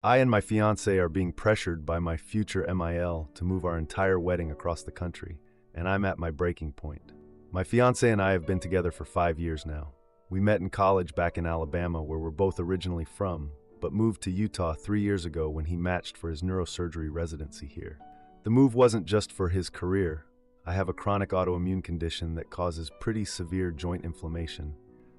I and my fiancé are being pressured by my future MIL to move our entire wedding across the country, and I'm at my breaking point. My fiancé and I have been together for 5 years now. We met in college back in Alabama, where we're both originally from, but moved to Utah 3 years ago when he matched for his neurosurgery residency here. The move wasn't just for his career. I have a chronic autoimmune condition that causes pretty severe joint inflammation,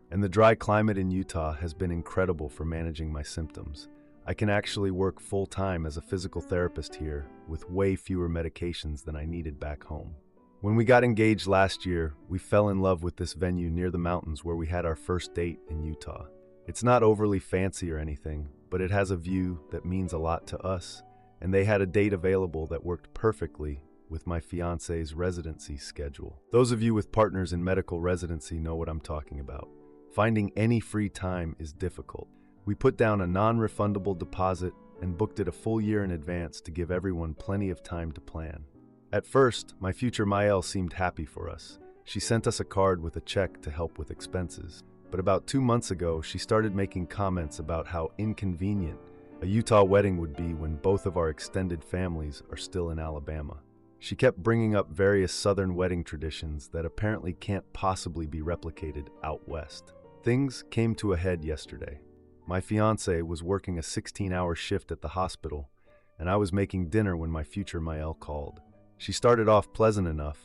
and the dry climate in Utah has been incredible for managing my symptoms. I can actually work full-time as a physical therapist here with way fewer medications than I needed back home. When we got engaged last year, we fell in love with this venue near the mountains where we had our first date in Utah. It's not overly fancy or anything, but it has a view that means a lot to us, and they had a date available that worked perfectly with my fiancé's residency schedule. Those of you with partners in medical residency know what I'm talking about. Finding any free time is difficult. We put down a non-refundable deposit and booked it a full year in advance to give everyone plenty of time to plan. At first, my future Mael seemed happy for us. She sent us a card with a check to help with expenses. But about 2 months ago, she started making comments about how inconvenient a Utah wedding would be when both of our extended families are still in Alabama. She kept bringing up various southern wedding traditions that apparently can't possibly be replicated out west. Things came to a head yesterday. My fiancé was working a 16-hour shift at the hospital, and I was making dinner when my future Mael called. She started off pleasant enough,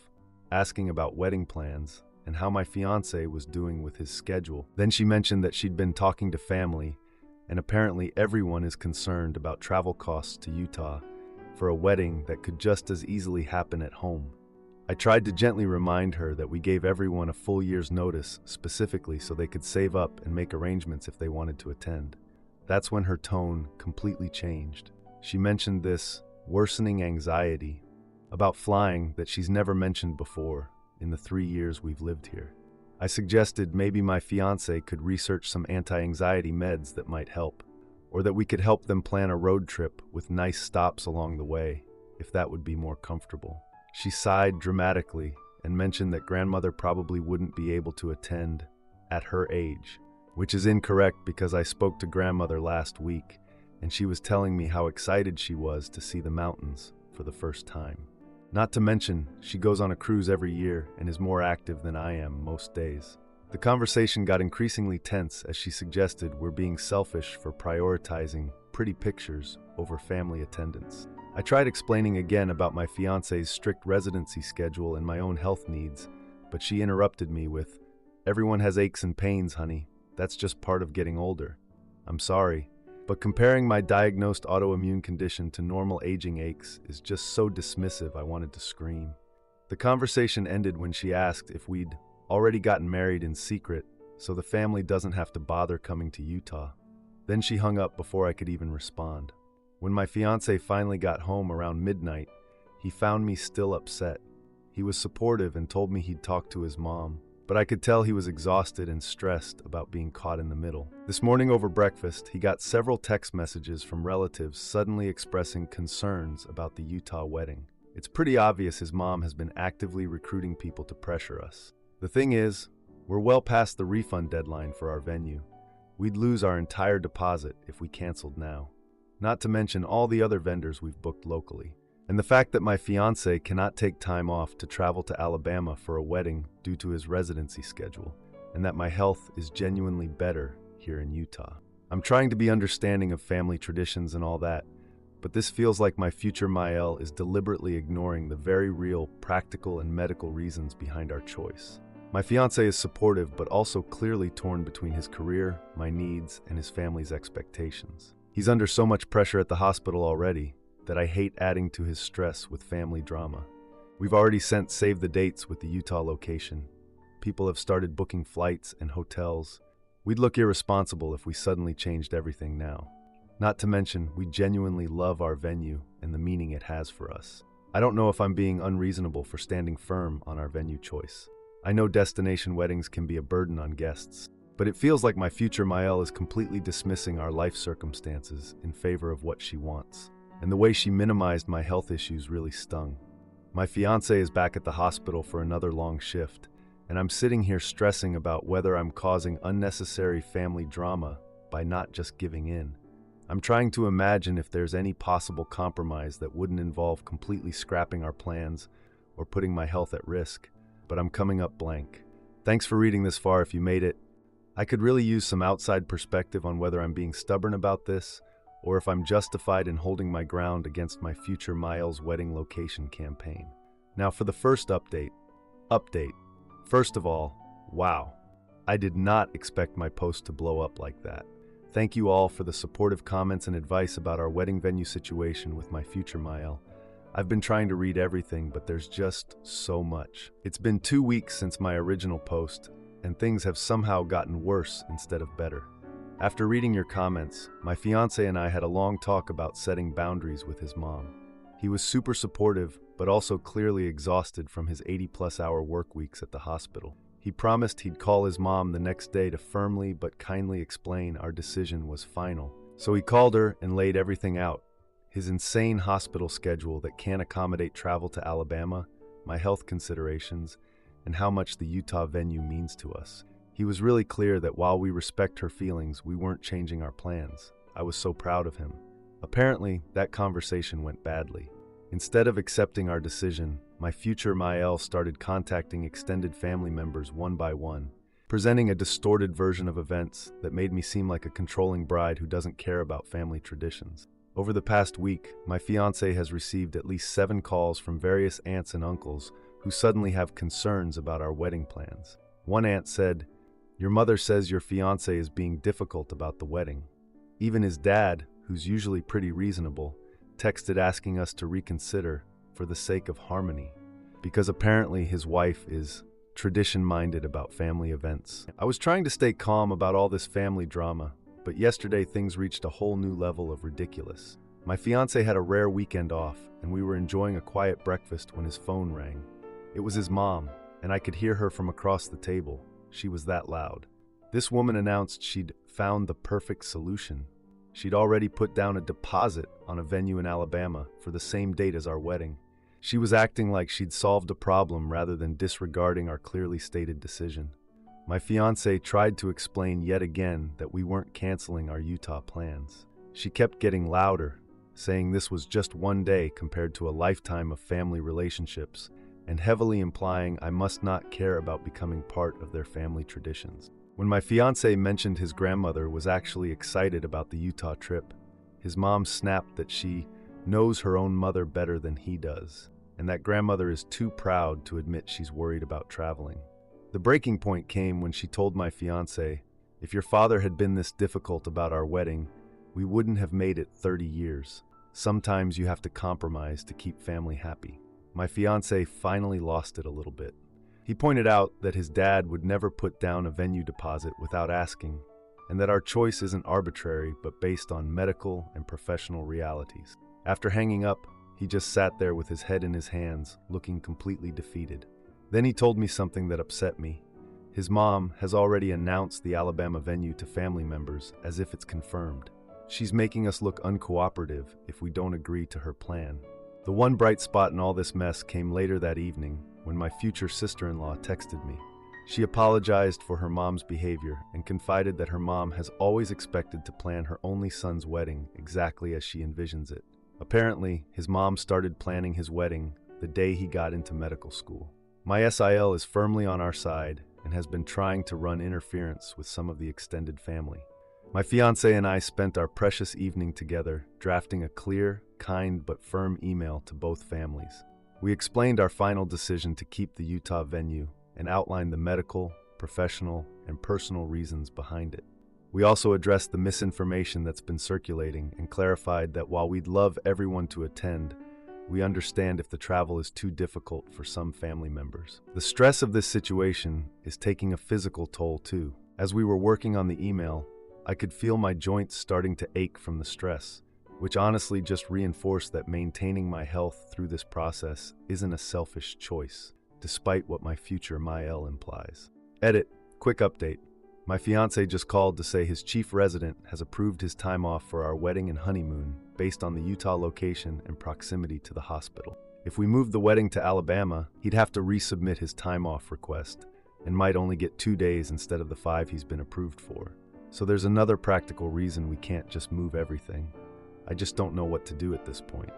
asking about wedding plans and how my fiancé was doing with his schedule. Then she mentioned that she'd been talking to family, and apparently everyone is concerned about travel costs to Utah for a wedding that could just as easily happen at home. I tried to gently remind her that we gave everyone a full year's notice specifically so they could save up and make arrangements if they wanted to attend. That's when her tone completely changed. She mentioned this worsening anxiety about flying that she's never mentioned before in the 3 years we've lived here. I suggested maybe my fiancé could research some anti-anxiety meds that might help, or that we could help them plan a road trip with nice stops along the way, if that would be more comfortable. She sighed dramatically and mentioned that grandmother probably wouldn't be able to attend at her age, which is incorrect because I spoke to grandmother last week and she was telling me how excited she was to see the mountains for the first time. Not to mention, she goes on a cruise every year and is more active than I am most days. The conversation got increasingly tense as she suggested we're being selfish for prioritizing pretty pictures over family attendance. I tried explaining again about my fiancé's strict residency schedule and my own health needs, but she interrupted me with, "Everyone has aches and pains, honey. That's just part of getting older. I'm sorry, but comparing my diagnosed autoimmune condition to normal aging aches is just so dismissive I wanted to scream." The conversation ended when she asked if we'd already gotten married in secret so the family doesn't have to bother coming to Utah. Then she hung up before I could even respond. When my fiancé finally got home around midnight, he found me still upset. He was supportive and told me he'd talk to his mom, but I could tell he was exhausted and stressed about being caught in the middle. This morning over breakfast, he got several text messages from relatives suddenly expressing concerns about the Utah wedding. It's pretty obvious his mom has been actively recruiting people to pressure us. The thing is, we're well past the refund deadline for our venue. We'd lose our entire deposit if we canceled now. Not to mention all the other vendors we've booked locally. And the fact that my fiancé cannot take time off to travel to Alabama for a wedding due to his residency schedule, and that my health is genuinely better here in Utah. I'm trying to be understanding of family traditions and all that, but this feels like my future Mael is deliberately ignoring the very real practical and medical reasons behind our choice. My fiancé is supportive, but also clearly torn between his career, my needs, and his family's expectations. He's under so much pressure at the hospital already that I hate adding to his stress with family drama. We've already sent save the dates with the Utah location. People have started booking flights and hotels. We'd look irresponsible if we suddenly changed everything now. Not to mention, we genuinely love our venue and the meaning it has for us. I don't know if I'm being unreasonable for standing firm on our venue choice. I know destination weddings can be a burden on guests, but it feels like my future Mael is completely dismissing our life circumstances in favor of what she wants. And the way she minimized my health issues really stung. My fiancé is back at the hospital for another long shift, and I'm sitting here stressing about whether I'm causing unnecessary family drama by not just giving in. I'm trying to imagine if there's any possible compromise that wouldn't involve completely scrapping our plans or putting my health at risk, but I'm coming up blank. Thanks for reading this far if you made it. I could really use some outside perspective on whether I'm being stubborn about this or if I'm justified in holding my ground against my future Miles wedding location campaign. Now for the first update. First of all, wow. I did not expect my post to blow up like that. Thank you all for the supportive comments and advice about our wedding venue situation with my future Mael. I've been trying to read everything, but there's just so much. It's been 2 weeks since my original post, and things have somehow gotten worse instead of better. After reading your comments, my fiancé and I had a long talk about setting boundaries with his mom. He was super supportive, but also clearly exhausted from his 80-plus hour work weeks at the hospital. He promised he'd call his mom the next day to firmly but kindly explain our decision was final. So he called her and laid everything out. His insane hospital schedule that can't accommodate travel to Alabama, my health considerations, and how much the Utah venue means to us. He was really clear that while we respect her feelings, we weren't changing our plans. I was so proud of him. Apparently, that conversation went badly. Instead of accepting our decision, my future Mael started contacting extended family members one by one, presenting a distorted version of events that made me seem like a controlling bride who doesn't care about family traditions. Over the past week, my fiancé has received at least 7 calls from various aunts and uncles who suddenly have concerns about our wedding plans. One aunt said, "Your mother says your fiancé is being difficult about the wedding." Even his dad, who's usually pretty reasonable, texted asking us to reconsider for the sake of harmony, because apparently his wife is tradition-minded about family events. I was trying to stay calm about all this family drama, but yesterday things reached a whole new level of ridiculous. My fiancé had a rare weekend off, and we were enjoying a quiet breakfast when his phone rang. It was his mom, and I could hear her from across the table. She was that loud. This woman announced she'd found the perfect solution. She'd already put down a deposit on a venue in Alabama for the same date as our wedding. She was acting like she'd solved a problem rather than disregarding our clearly stated decision. My fiancé tried to explain yet again that we weren't canceling our Utah plans. She kept getting louder, saying this was just one day compared to a lifetime of family relationships, and heavily implying I must not care about becoming part of their family traditions. When my fiancé mentioned his grandmother was actually excited about the Utah trip, his mom snapped that she knows her own mother better than he does, and that grandmother is too proud to admit she's worried about traveling. The breaking point came when she told my fiancé, "If your father had been this difficult about our wedding, we wouldn't have made it 30 years. Sometimes you have to compromise to keep family happy." My fiancé finally lost it a little bit. He pointed out that his dad would never put down a venue deposit without asking, and that our choice isn't arbitrary but based on medical and professional realities. After hanging up, he just sat there with his head in his hands, looking completely defeated. Then he told me something that upset me. His mom has already announced the Alabama venue to family members as if it's confirmed. She's making us look uncooperative if we don't agree to her plan. The one bright spot in all this mess came later that evening when my future sister-in-law texted me. She apologized for her mom's behavior and confided that her mom has always expected to plan her only son's wedding exactly as she envisions it. Apparently, his mom started planning his wedding the day he got into medical school. My SIL is firmly on our side and has been trying to run interference with some of the extended family. My fiancé and I spent our precious evening together, drafting a clear, kind but firm email to both families. We explained our final decision to keep the Utah venue and outlined the medical, professional, and personal reasons behind it. We also addressed the misinformation that's been circulating and clarified that while we'd love everyone to attend, we understand if the travel is too difficult for some family members. The stress of this situation is taking a physical toll too. As we were working on the email, I could feel my joints starting to ache from the stress, which honestly just reinforced that maintaining my health through this process isn't a selfish choice, despite what my future Mael implies. Edit. Quick update. My fiancé just called to say his chief resident has approved his time off for our wedding and honeymoon based on the Utah location and proximity to the hospital. If we moved the wedding to Alabama, he'd have to resubmit his time off request and might only get 2 days instead of the 5 he's been approved for. So there's another practical reason we can't just move everything. I just don't know what to do at this point.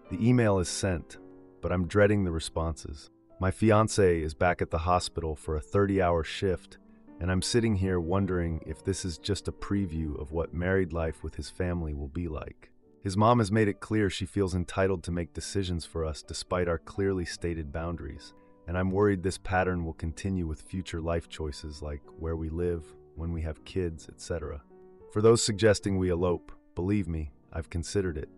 The email is sent, but I'm dreading the responses. My fiancé is back at the hospital for a 30-hour shift, and I'm sitting here wondering if this is just a preview of what married life with his family will be like. His mom has made it clear she feels entitled to make decisions for us despite our clearly stated boundaries, and I'm worried this pattern will continue with future life choices like where we live, when we have kids, etc. For those suggesting we elope, believe me, I've considered it,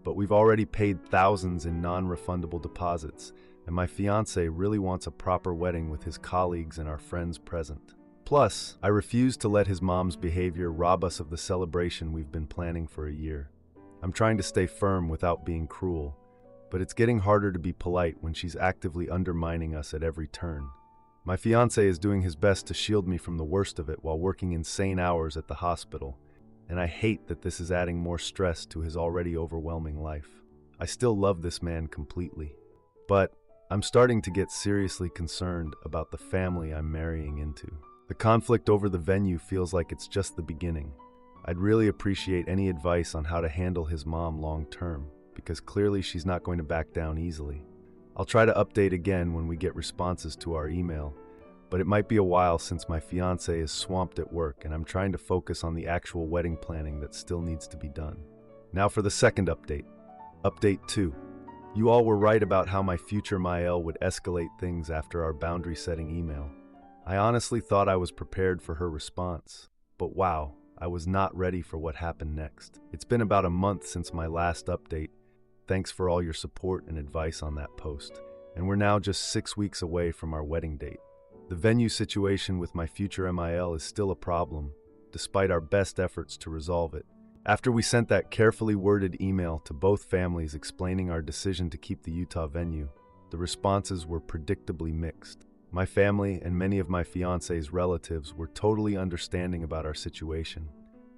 but we've already paid thousands in non-refundable deposits, and my fiancé really wants a proper wedding with his colleagues and our friends present. Plus, I refuse to let his mom's behavior rob us of the celebration we've been planning for a year. I'm trying to stay firm without being cruel, but it's getting harder to be polite when she's actively undermining us at every turn. My fiancé is doing his best to shield me from the worst of it while working insane hours at the hospital, and I hate that this is adding more stress to his already overwhelming life. I still love this man completely, but I'm starting to get seriously concerned about the family I'm marrying into. The conflict over the venue feels like it's just the beginning. I'd really appreciate any advice on how to handle his mom long term, because clearly she's not going to back down easily. I'll try to update again when we get responses to our email, but it might be a while since my fiancé is swamped at work and I'm trying to focus on the actual wedding planning that still needs to be done. Now for the second update. Update 2. You all were right about how my future Maëlle would escalate things after our boundary-setting email. I honestly thought I was prepared for her response, but wow, I was not ready for what happened next. It's been about a month since my last update. Thanks for all your support and advice on that post. And we're now just 6 weeks away from our wedding date. The venue situation with my future Maëlle is still a problem, despite our best efforts to resolve it. After we sent that carefully worded email to both families explaining our decision to keep the Utah venue, the responses were predictably mixed. My family and many of my fiancé's relatives were totally understanding about our situation.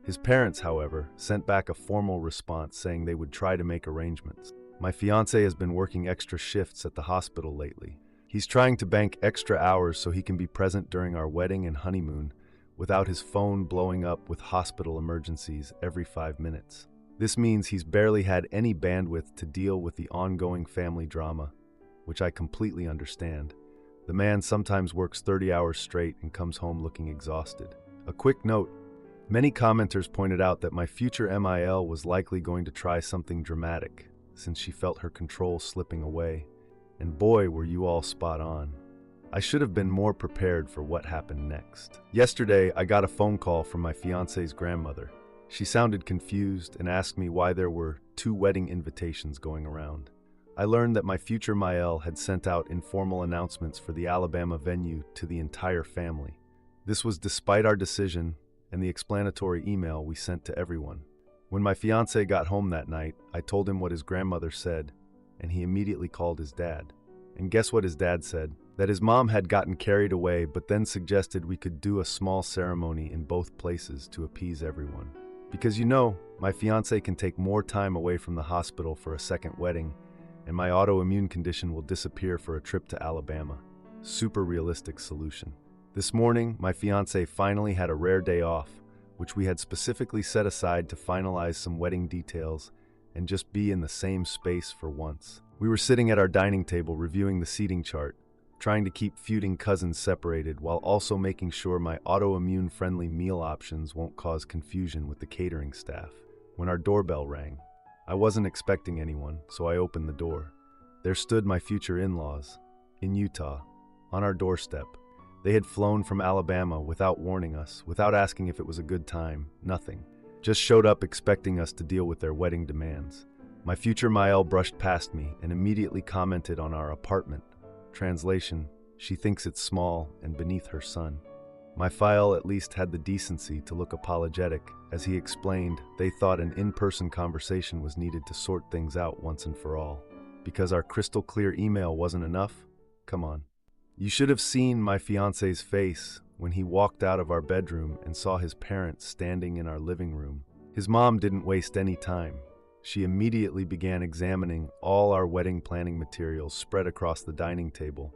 His parents, however, sent back a formal response saying they would try to make arrangements. My fiancé has been working extra shifts at the hospital lately. He's trying to bank extra hours so he can be present during our wedding and honeymoon without his phone blowing up with hospital emergencies every 5 minutes. This means he's barely had any bandwidth to deal with the ongoing family drama, which I completely understand. The man sometimes works 30 hours straight and comes home looking exhausted. A quick note. Many commenters pointed out that my future Maëlle was likely going to try something dramatic, since she felt her control slipping away. And boy, were you all spot on. I should have been more prepared for what happened next. Yesterday, I got a phone call from my fiancé's grandmother. She sounded confused and asked me why there were 2 wedding invitations going around. I learned that my future Maëlle had sent out informal announcements for the Alabama venue to the entire family. This was despite our decision and the explanatory email we sent to everyone. When my fiancé got home that night, I told him what his grandmother said, and he immediately called his dad. And guess what his dad said? That his mom had gotten carried away, but then suggested we could do a small ceremony in both places to appease everyone. Because my fiancé can take more time away from the hospital for a second wedding, and my autoimmune condition will disappear for a trip to Alabama. Super realistic solution. This morning, my fiancé finally had a rare day off, which we had specifically set aside to finalize some wedding details and just be in the same space for once. We were sitting at our dining table reviewing the seating chart, trying to keep feuding cousins separated while also making sure my autoimmune-friendly meal options won't cause confusion with the catering staff. When our doorbell rang, I wasn't expecting anyone, so I opened the door. There stood my future in-laws, in Utah, on our doorstep. They had flown from Alabama without warning us, without asking if it was a good time, nothing. Just showed up expecting us to deal with their wedding demands. My future Maëlle brushed past me and immediately commented on our apartment. Translation, she thinks it's small and beneath her son. My file at least had the decency to look apologetic. As he explained, they thought an in-person conversation was needed to sort things out once and for all. Because our crystal clear email wasn't enough? Come on. You should have seen my fiancé's face when he walked out of our bedroom and saw his parents standing in our living room. His mom didn't waste any time. She immediately began examining all our wedding planning materials spread across the dining table,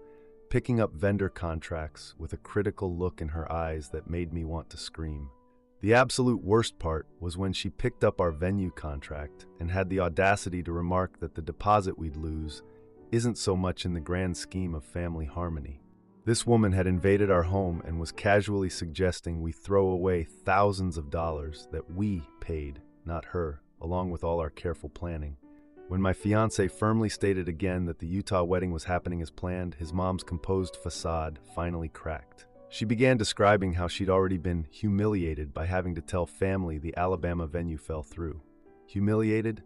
picking up vendor contracts with a critical look in her eyes that made me want to scream. The absolute worst part was when she picked up our venue contract and had the audacity to remark that the deposit we'd lose isn't so much in the grand scheme of family harmony. This woman had invaded our home and was casually suggesting we throw away thousands of dollars that we paid, not her, along with all our careful planning. When my fiancé firmly stated again that the Utah wedding was happening as planned, his mom's composed facade finally cracked. She began describing how she'd already been humiliated by having to tell family the Alabama venue fell through. Humiliated?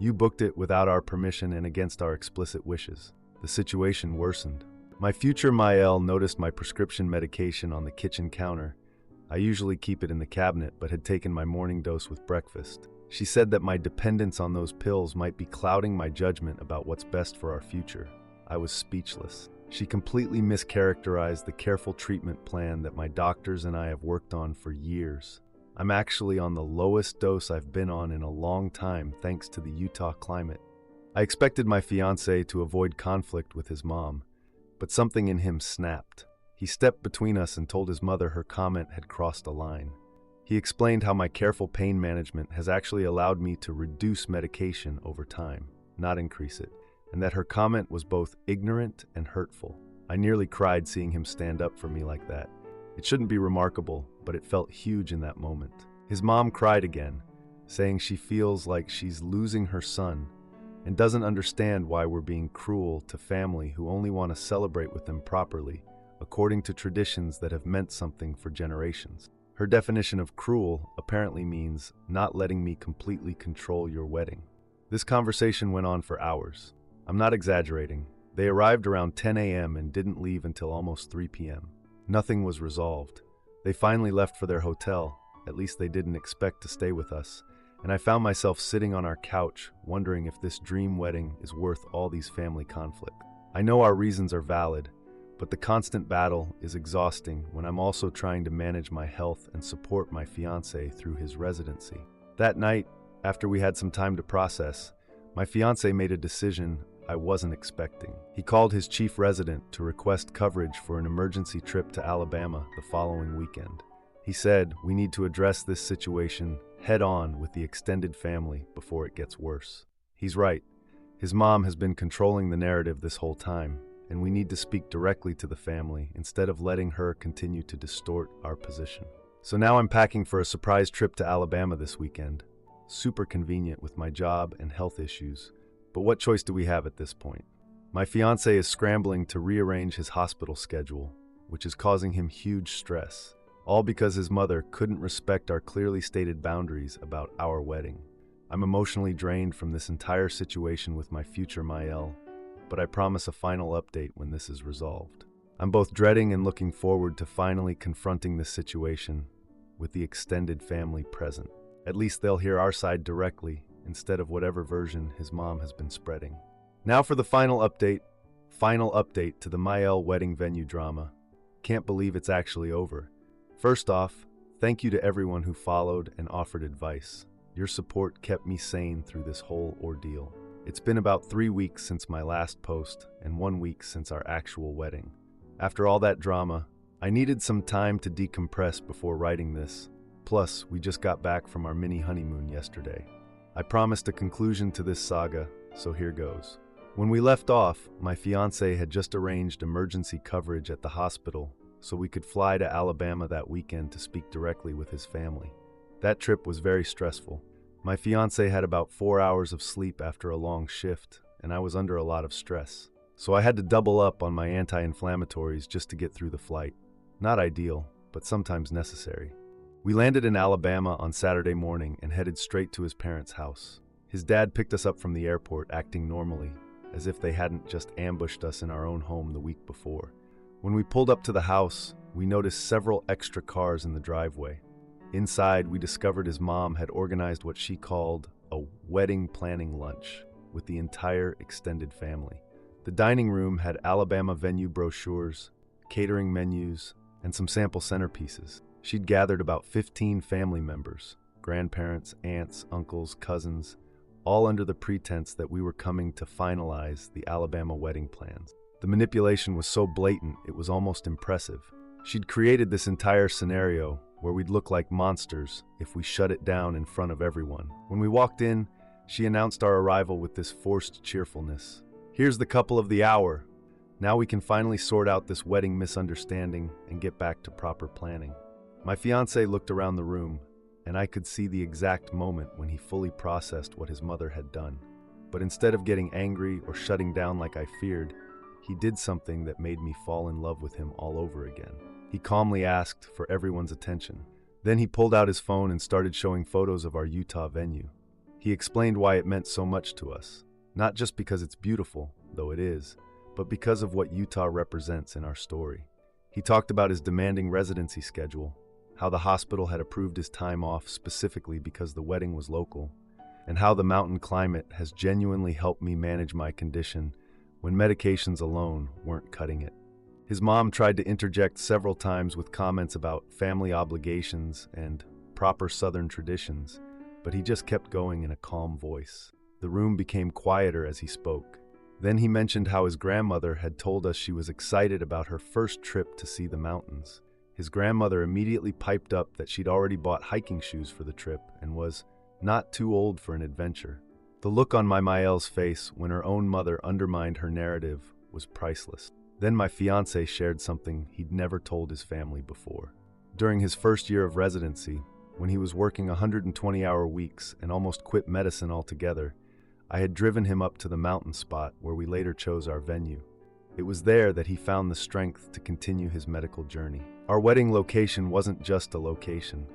You booked it without our permission and against our explicit wishes. The situation worsened. My future Mael noticed my prescription medication on the kitchen counter. I usually keep it in the cabinet, but had taken my morning dose with breakfast. She said that my dependence on those pills might be clouding my judgment about what's best for our future. I was speechless. She completely mischaracterized the careful treatment plan that my doctors and I have worked on for years. I'm actually on the lowest dose I've been on in a long time thanks to the Utah climate. I expected my fiancé to avoid conflict with his mom, but something in him snapped. He stepped between us and told his mother her comment had crossed a line. He explained how my careful pain management has actually allowed me to reduce medication over time, not increase it, and that her comment was both ignorant and hurtful. I nearly cried seeing him stand up for me like that. It shouldn't be remarkable, but it felt huge in that moment. His mom cried again, saying she feels like she's losing her son and doesn't understand why we're being cruel to family who only want to celebrate with them properly, according to traditions that have meant something for generations. Her definition of cruel apparently means not letting me completely control your wedding. This conversation went on for hours. I'm not exaggerating. They arrived around 10 a.m. and didn't leave until almost 3 p.m. Nothing was resolved. They finally left for their hotel. At least they didn't expect to stay with us. And I found myself sitting on our couch, wondering if this dream wedding is worth all these family conflict. I know our reasons are valid, but the constant battle is exhausting when I'm also trying to manage my health and support my fiancé through his residency. That night, after we had some time to process, my fiancé made a decision I wasn't expecting. He called his chief resident to request coverage for an emergency trip to Alabama the following weekend. He said, "We need to address this situation head-on with the extended family before it gets worse." He's right. His mom has been controlling the narrative this whole time, and we need to speak directly to the family instead of letting her continue to distort our position. So now I'm packing for a surprise trip to Alabama this weekend. Super convenient with my job and health issues, but what choice do we have at this point? My fiancé is scrambling to rearrange his hospital schedule, which is causing him huge stress, all because his mother couldn't respect our clearly stated boundaries about our wedding. I'm emotionally drained from this entire situation with my future Mael, but I promise a final update when this is resolved. I'm both dreading and looking forward to finally confronting this situation with the extended family present. At least they'll hear our side directly instead of whatever version his mom has been spreading. Now for the final update to the Mael wedding venue drama. Can't believe it's actually over. First off, thank you to everyone who followed and offered advice. Your support kept me sane through this whole ordeal. It's been about 3 weeks since my last post and 1 week since our actual wedding. After all that drama, I needed some time to decompress before writing this. Plus, we just got back from our mini honeymoon yesterday. I promised a conclusion to this saga, so here goes. When we left off, my fiancé had just arranged emergency coverage at the hospital so we could fly to Alabama that weekend to speak directly with his family. That trip was very stressful. My fiancé had about 4 hours of sleep after a long shift, and I was under a lot of stress. So I had to double up on my anti-inflammatories just to get through the flight. Not ideal, but sometimes necessary. We landed in Alabama on Saturday morning and headed straight to his parents' house. His dad picked us up from the airport acting normally, as if they hadn't just ambushed us in our own home the week before. When we pulled up to the house, we noticed several extra cars in the driveway. Inside, we discovered his mom had organized what she called a wedding planning lunch with the entire extended family. The dining room had Alabama venue brochures, catering menus, and some sample centerpieces. She'd gathered about 15 family members, grandparents, aunts, uncles, cousins, all under the pretense that we were coming to finalize the Alabama wedding plans. The manipulation was so blatant it was almost impressive. She'd created this entire scenario where we'd look like monsters if we shut it down in front of everyone. When we walked in, she announced our arrival with this forced cheerfulness. "Here's the couple of the hour. Now we can finally sort out this wedding misunderstanding and get back to proper planning." My fiancé looked around the room, and I could see the exact moment when he fully processed what his mother had done. But instead of getting angry or shutting down like I feared, he did something that made me fall in love with him all over again. He calmly asked for everyone's attention. Then he pulled out his phone and started showing photos of our Utah venue. He explained why it meant so much to us, not just because it's beautiful, though it is, but because of what Utah represents in our story. He talked about his demanding residency schedule, how the hospital had approved his time off specifically because the wedding was local, and how the mountain climate has genuinely helped me manage my condition when medications alone weren't cutting it. His mom tried to interject several times with comments about family obligations and proper Southern traditions, but he just kept going in a calm voice. The room became quieter as he spoke. Then he mentioned how his grandmother had told us she was excited about her first trip to see the mountains. His grandmother immediately piped up that she'd already bought hiking shoes for the trip and was not too old for an adventure. The look on my Mael's face when her own mother undermined her narrative was priceless. Then my fiancé shared something he'd never told his family before. During his first year of residency, when he was working 120-hour weeks and almost quit medicine altogether, I had driven him up to the mountain spot where we later chose our venue. It was there that he found the strength to continue his medical journey. Our wedding location wasn't just a location.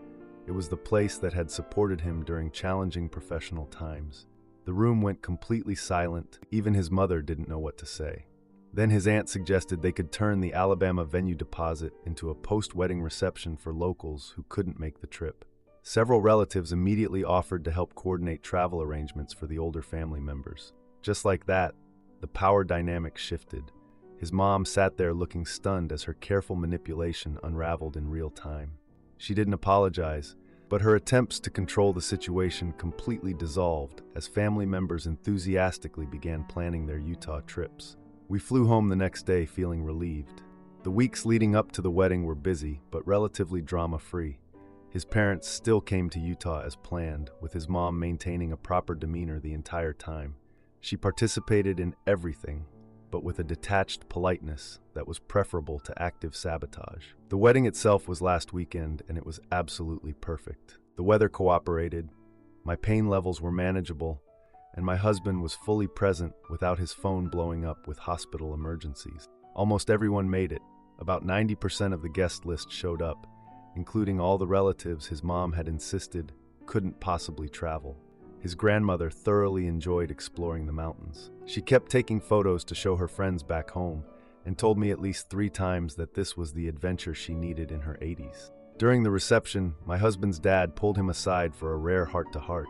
It was the place that had supported him during challenging professional times. The room went completely silent. Even his mother didn't know what to say. Then his aunt suggested they could turn the Alabama venue deposit into a post-wedding reception for locals who couldn't make the trip. Several relatives immediately offered to help coordinate travel arrangements for the older family members. Just like that, the power dynamic shifted. His mom sat there looking stunned as her careful manipulation unraveled in real time. She didn't apologize, but her attempts to control the situation completely dissolved as family members enthusiastically began planning their Utah trips. We flew home the next day feeling relieved. The weeks leading up to the wedding were busy, but relatively drama-free. His parents still came to Utah as planned, with his mom maintaining a proper demeanor the entire time. She participated in everything, but with a detached politeness that was preferable to active sabotage. The wedding itself was last weekend, and it was absolutely perfect. The weather cooperated, my pain levels were manageable, and my husband was fully present without his phone blowing up with hospital emergencies. Almost everyone made it. About 90% of the guest list showed up, including all the relatives his mom had insisted couldn't possibly travel. His grandmother thoroughly enjoyed exploring the mountains. She kept taking photos to show her friends back home and told me at least 3 times that this was the adventure she needed in her 80s. During the reception, my husband's dad pulled him aside for a rare heart-to-heart.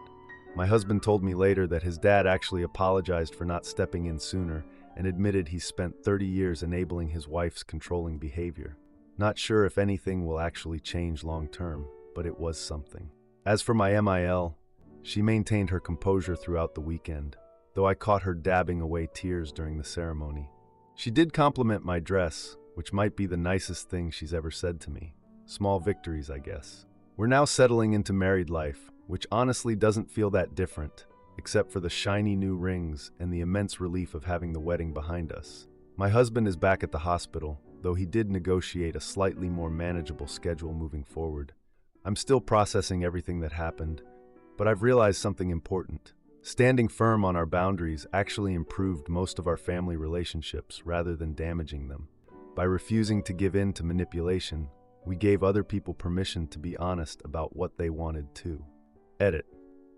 My husband told me later that his dad actually apologized for not stepping in sooner and admitted he spent 30 years enabling his wife's controlling behavior. Not sure if anything will actually change long-term, but it was something. As for my MIL, she maintained her composure throughout the weekend, though I caught her dabbing away tears during the ceremony. She did compliment my dress, which might be the nicest thing she's ever said to me. Small victories, I guess. We're now settling into married life, which honestly doesn't feel that different, except for the shiny new rings and the immense relief of having the wedding behind us. My husband is back at the hospital, though he did negotiate a slightly more manageable schedule moving forward. I'm still processing everything that happened, but I've realized something important. Standing firm on our boundaries actually improved most of our family relationships rather than damaging them. By refusing to give in to manipulation, we gave other people permission to be honest about what they wanted too. Edit.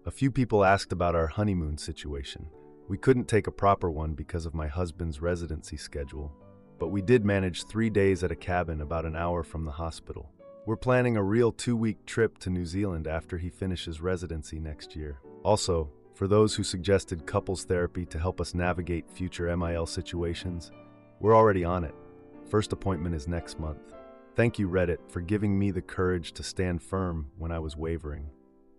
A few people asked about our honeymoon situation. We couldn't take a proper one because of my husband's residency schedule, but we did manage 3 days at a cabin about an hour from the hospital. We're planning a real 2-week trip to New Zealand after he finishes residency next year. Also, for those who suggested couples therapy to help us navigate future MIL situations, we're already on it. First appointment is next month. Thank you, Reddit, for giving me the courage to stand firm when I was wavering.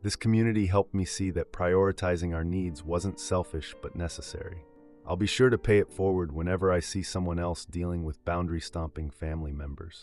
This community helped me see that prioritizing our needs wasn't selfish but necessary. I'll be sure to pay it forward whenever I see someone else dealing with boundary-stomping family members.